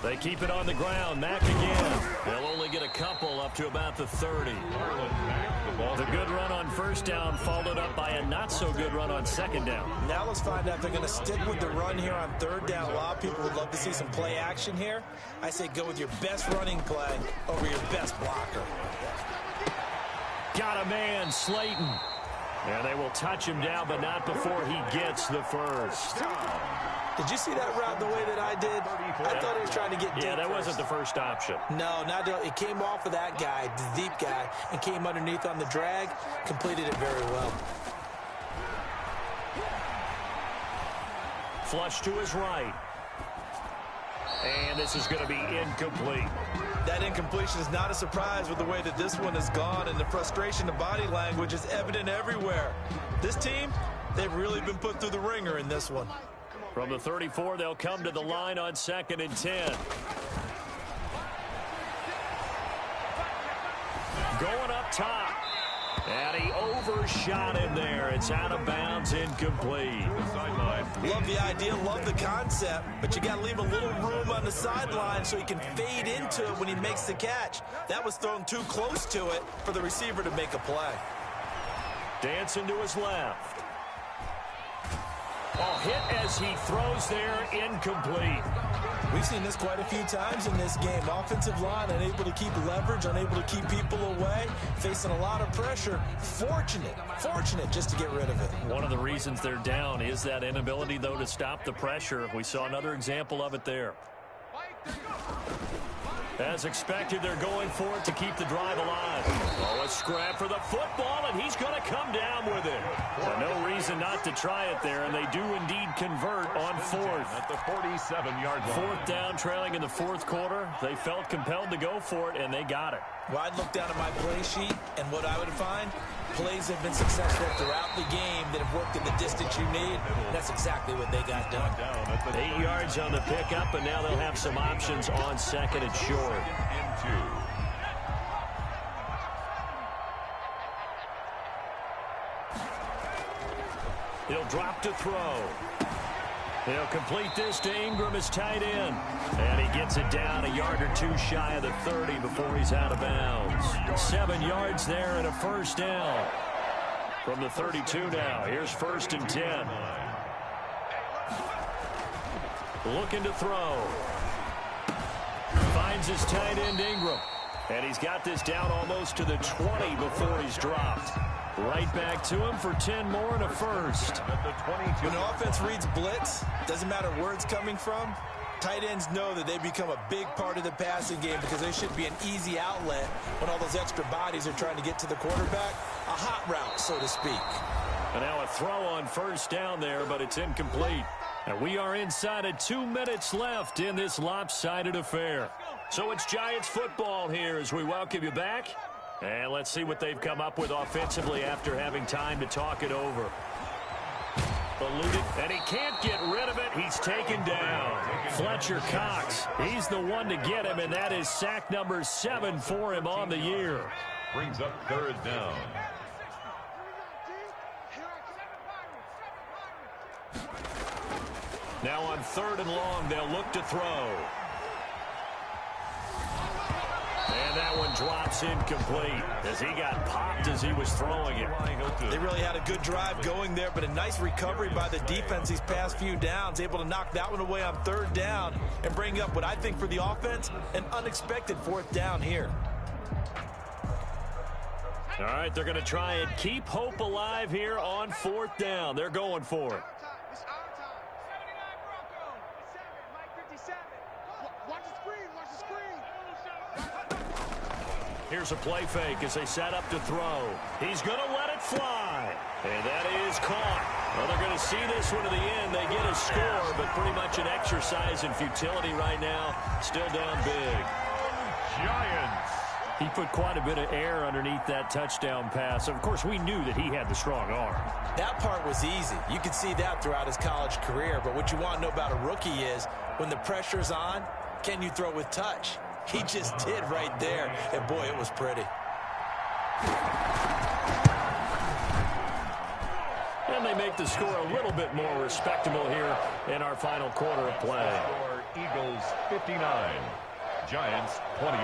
A: They keep it on the ground. Mack again. They'll only get a couple up to about the 30. The good run on first down followed up by a not-so-good run on second down.
D: Now let's find out if they're going to stick with the run here on third down. A lot of people would love to see some play action here. I say go with your best running play over your best blocker.
A: Got a man, Slayton. And they will touch him down, but not before he gets the first.
D: Did you see that route the way that I did? I thought he was trying to get deep.
A: Yeah, that wasn't the first option.
D: No, it came off of that guy, the deep guy, and came underneath on the drag, completed it very well.
A: Flush to his right. And this is going to be incomplete.
D: That incompletion is not a surprise with the way that this one has gone, and the frustration of body language is evident everywhere. This team, they've really been put through the ringer in this one.
A: From the 34, they'll come to the line on 2nd and 10. Going up top. And he overshot him there. It's out of bounds, incomplete.
D: Love the idea, love the concept, but you got to leave a little room on the sideline so he can fade into it when he makes the catch. That was thrown too close to it for the receiver to make a play.
A: Dancing to his left. Oh, hit as he throws there, incomplete.
D: We've seen this quite a few times in this game. Offensive line unable to keep leverage, unable to keep people away, facing a lot of pressure. Fortunate just to get rid of it.
A: One of the reasons they're down is that inability, though, to stop the pressure. We saw another example of it there. As expected, they're going for it to keep the drive alive. Oh, a scrap for the football, and he's going to come down with it. Well, no reason not to try it there, and they do indeed convert on fourth.
B: At the 47-yard line.
A: Fourth down, trailing in the fourth quarter. They felt compelled to go for it, and they got it.
D: Well, I'd look down at my play sheet, and what I would find, plays have been successful throughout the game that have worked in the distance you need. That's exactly what they got done.
A: 8 yards on the pickup, and now they'll have some options on second and short. He'll drop to throw. He'll complete this to Ingram, his tight end. And he gets it down a yard or two shy of the 30 before he's out of bounds. 7 yards there and a first down. From the 32 now. Here's 1st and 10. Looking to throw. Finds his tight end Ingram. And he's got this down almost to the 20 before he's dropped. Right back to him for 10 more and a first.
D: When an offense reads blitz, doesn't matter where it's coming from, tight ends know that they become a big part of the passing game because they should be an easy outlet when all those extra bodies are trying to get to the quarterback. A hot route, so to speak.
A: And now a throw on first down there, but it's incomplete. And we are inside of 2 minutes left in this lopsided affair. So it's Giants football here as we welcome you back. And let's see what they've come up with offensively after having time to talk it over. Eluded, and he can't get rid of it. He's taken down. Fletcher Cox, he's the one to get him, and that is sack number 7 for him on the year.
B: Brings up 3rd down.
A: Now on 3rd and long, they'll look to throw. And that one drops incomplete as he got popped as he was throwing it.
D: They really had a good drive going there, but a nice recovery by the defense these past few downs, able to knock that one away on 3rd down and bring up what I think for the offense, an unexpected 4th down here.
A: All right, they're going to try and keep hope alive here on 4th down. They're going for it. Here's a play fake as they set up to throw. He's going to let it fly. And that is caught. Well, they're going to see this one to the end. They get a score, but pretty much an exercise in futility right now. Still down big.
B: Giants.
A: He put quite a bit of air underneath that touchdown pass. Of course, we knew that he had the strong arm.
D: That part was easy. You could see that throughout his college career. But what you want to know about a rookie is when the pressure's on, can you throw with touch? He just did right there, and boy, it was pretty.
A: And they make the score a little bit more respectable here in our final quarter of play.
B: Eagles 59, Giants 28.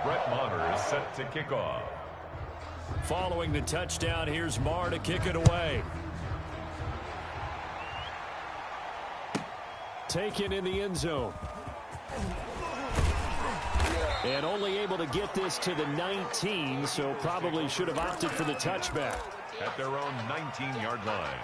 B: Brett Maher is set to kick off.
A: Following the touchdown, here's Maher to kick it away. Taken in the end zone. And only able to get this to the 19, so probably should have opted for the touchback.
B: At their own 19-yard line.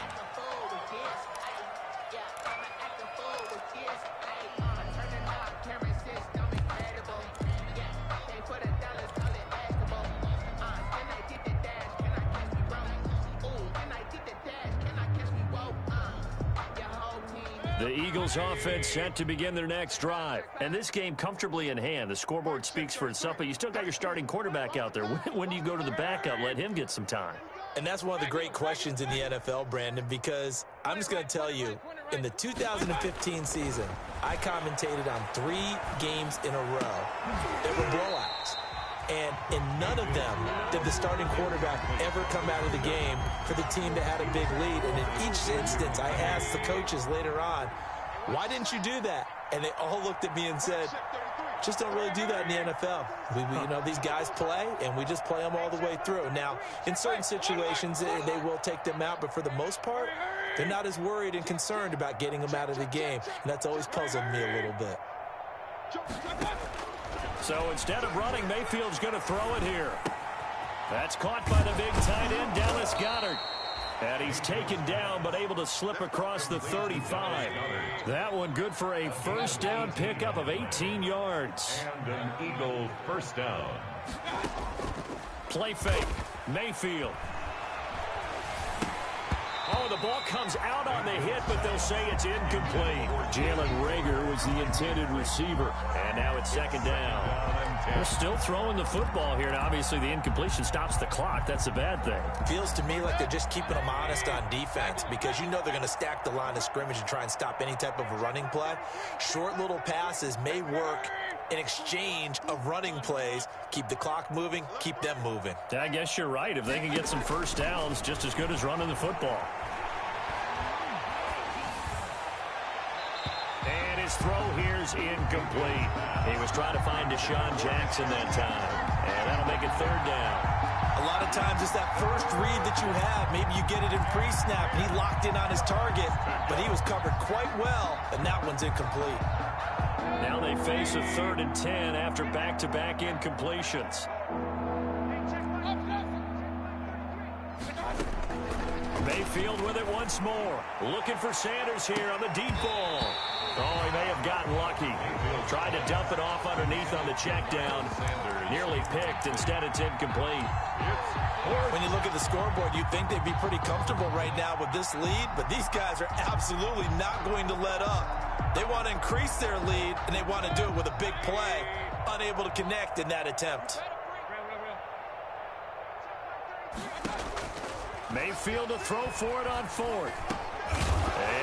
A: The Eagles offense set to begin their next drive. And this game comfortably in hand. The scoreboard speaks for itself, but you still got your starting quarterback out there. When do you go to the backup? Let him get some time.
D: And that's one of the great questions in the NFL, Brandon, because I'm just going to tell you, In the 2015 season, I commentated on 3 games in a row that were blowouts. And in none of them did the starting quarterback ever come out of the game for the team that had a big lead. And in each instance, I asked the coaches later on, why didn't you do that? And they all looked at me and said, just don't really do that in the NFL. You know, these guys play, and we just play them all the way through. Now, in certain situations, they will take them out, but for the most part, they're not as worried and concerned about getting them out of the game, and that's always puzzled me a little bit.
A: So instead of running, Mayfield's going to throw it here. That's caught by the big tight end, Dallas Goedert. And he's taken down, but able to slip across the 35. That one good for a first down pickup of 18 yards.
B: And an Eagle first down.
A: Play fake. Mayfield. Oh, the ball comes out on the hit, but they'll say it's incomplete. Jalen Reagor was the intended receiver. And now it's second down. They're still throwing the football here. Now, obviously, the incompletion stops the clock. That's a bad thing.
D: Feels to me like they're just keeping them honest on defense because you know they're going to stack the line of scrimmage and try and stop any type of a running play. Short little passes may work in exchange of running plays. Keep the clock moving, keep them moving.
A: I guess you're right. If they can get some first downs, just as good as running the football. And his throw here's incomplete. He was trying to find Deshaun Jackson that time. And that'll make it third down.
D: A lot of times it's that first read that you have. Maybe you get it in pre-snap, and he locked in on his target, but he was covered quite well, and that one's incomplete.
A: Now they face a 3rd and 10 after back-to-back incompletions. Mayfield with it once more. Looking for Sanders here on the deep ball. Oh, he may have gotten lucky. Tried to dump it off underneath on the check down. Nearly picked. Instead, it's incomplete.
D: When you look at the scoreboard, you'd think they'd be pretty comfortable right now with this lead, but these guys are absolutely not going to let up. They want to increase their lead, and they want to do it with a big play. Unable to connect in that attempt.
A: Mayfield to throw for it on 4th.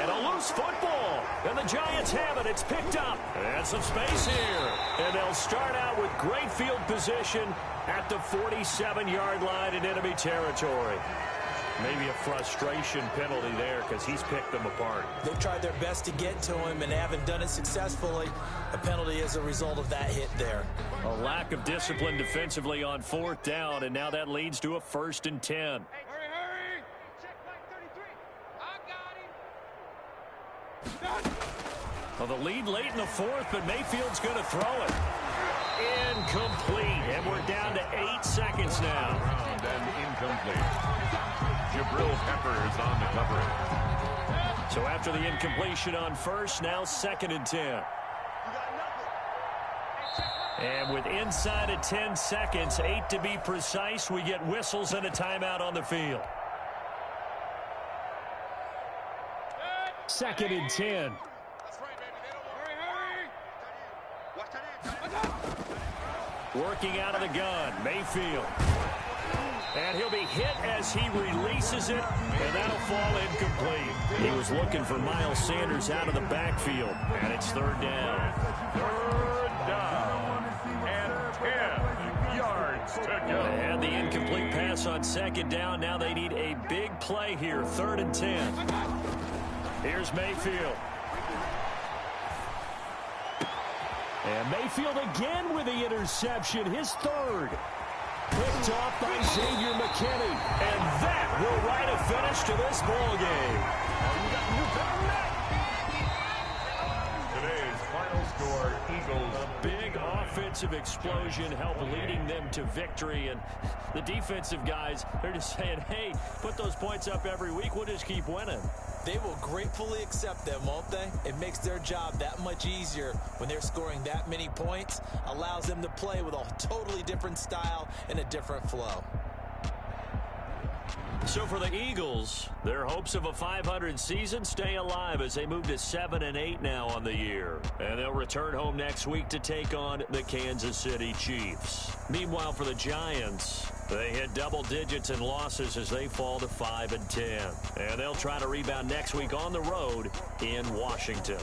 A: And a loose football. And the Giants have it. It's picked up. And some space here. And they'll start out with great field position at the 47-yard line in enemy territory. Maybe a frustration penalty there because he's picked them apart.
D: They've tried their best to get to him and haven't done it successfully. A penalty as a result of that hit there.
A: A lack of discipline defensively on 4th down, and now that leads to a 1st and 10. Well, the lead late in the 4th, but Mayfield's going to throw it. Incomplete, and we're down to 8 seconds now.
B: And incomplete. Jabril Peppers on the coverage.
A: So after the incompletion on 1st, now 2nd and 10. And with inside of 10 seconds, 8 to be precise, we get whistles and a timeout on the field. 2nd and 10. Working out of the gun, Mayfield. And he'll be hit as he releases it, and that'll fall incomplete. He was looking for Miles Sanders out of the backfield, and it's 3rd down.
B: 3rd down and 10 yards to go.
A: And the incomplete pass on 2nd down. Now they need a big play here, 3rd and 10. Here's Mayfield. And Mayfield again with the interception, his 3rd. Picked off by Xavier McKinney. And that will write a finish to this ball game.
B: Today's final score, Eagles.
A: A big offensive explosion helped leading them to victory. And the defensive guys, they're just saying, hey, put those points up every week. We'll just keep winning.
D: They will gratefully accept them, won't they? It makes their job that much easier when they're scoring that many points. Allows them to play with a totally different style and a different flow.
A: So for the Eagles, their hopes of a 500 season stay alive as they move to 7-8 now on the year. And they'll return home next week to take on the Kansas City Chiefs. Meanwhile, for the Giants, They hit double digits in losses as they fall to 5-10. And they'll try to rebound next week on the road in Washington.